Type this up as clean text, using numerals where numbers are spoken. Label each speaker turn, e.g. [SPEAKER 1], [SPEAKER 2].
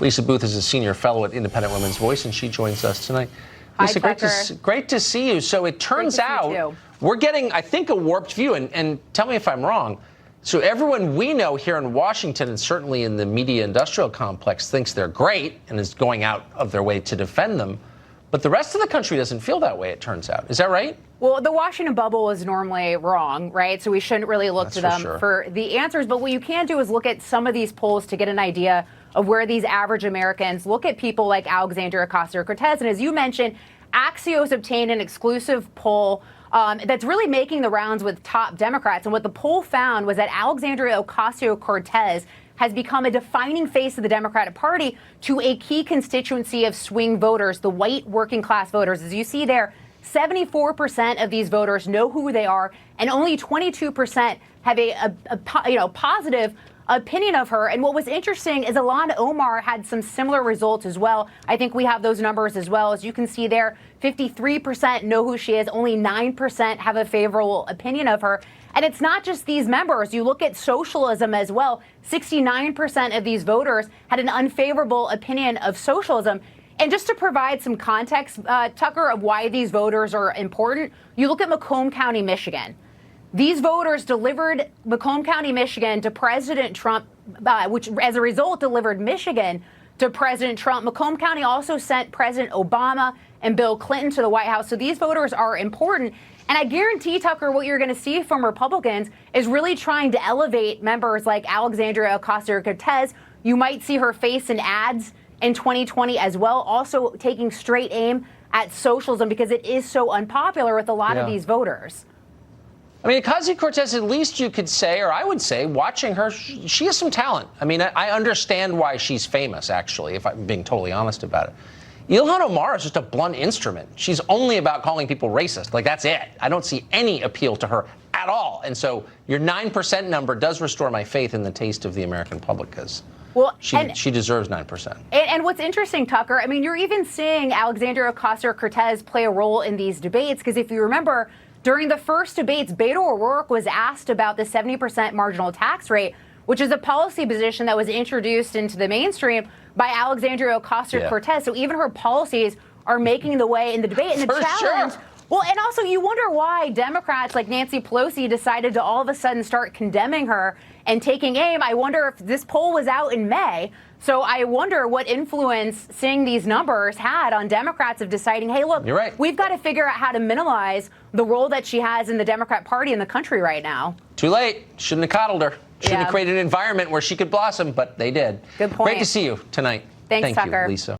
[SPEAKER 1] Lisa Booth is a senior fellow at Independent Women's Voice, and she joins us tonight. Lisa, great to see you. So it turns out we're getting, I think, a warped view, and tell me if I'm wrong. So everyone we know here in Washington, and certainly in the media industrial complex, thinks they're great and is going out of their way to defend them. But the rest of the country doesn't feel that way, it turns out. Is that right?
[SPEAKER 2] Well, the Washington bubble is normally wrong, right? So we shouldn't really look to them for the answers. But what you can do is look at some of these polls to get an idea of where these average Americans look at people like Alexandria Ocasio-Cortez. And as you mentioned, Axios obtained an exclusive poll that's really making the rounds with top Democrats. And what the poll found was that Alexandria Ocasio-Cortez has become a defining face of the Democratic Party to a key constituency of swing voters, the white working class voters. As you see there, 74% of these voters know who they are, and only 22% have a positive opinion of her. And what was interesting is Ilhan Omar had some similar results as well. I think we have those numbers as well. As you can see there, 53% know who she is. Only 9% have a favorable opinion of her. And it's not just these members. You look at socialism as well. 69% of these voters had an unfavorable opinion of socialism. And just to provide some context, Tucker, of why these voters are important, you look at Macomb County, Michigan. These voters delivered Macomb County, Michigan to President Trump, which as a result delivered Michigan to President Trump. Macomb County also sent President Obama and Bill Clinton to the White House. So these voters are important. And I guarantee, Tucker, what you're going to see from Republicans is really trying to elevate members like Alexandria Ocasio-Cortez. You might see her face in ads in 2020 as well, also taking straight aim at socialism because it is so unpopular with a lot of these voters.
[SPEAKER 1] I mean, Ocasio-Cortez, at least you could say, or I would say, watching her, she has some talent. I mean, I understand why she's famous, actually, if I'm being totally honest about it. Ilhan Omar is just a blunt instrument. She's only about calling people racist. Like, that's it. I don't see any appeal to her at all. And so your 9% number does restore my faith in the taste of the American public, because she deserves 9%. And
[SPEAKER 2] what's interesting, Tucker, I mean, you're even seeing Alexandria Ocasio-Cortez play a role in these debates, because if you remember, during the first debates, Beto O'Rourke was asked about the 70% marginal tax rate, which is a policy position that was introduced into the mainstream by Alexandria Ocasio-Cortez. So even her policies are making the way in the debate. And the challenge, well, and also you wonder why Democrats like Nancy Pelosi decided to all of a sudden start condemning her and taking aim. I wonder if this poll was out in May. So I wonder what influence seeing these numbers had on Democrats of deciding, hey, look, we've got to figure out how to minimize the role that she has in the Democrat Party in the country right now.
[SPEAKER 1] Too late. Shouldn't have coddled her. Shouldn't have created an environment where she could blossom, but they did.
[SPEAKER 2] Good point.
[SPEAKER 1] Great to see you tonight.
[SPEAKER 2] Thanks, Tucker.
[SPEAKER 1] Thank you, Lisa.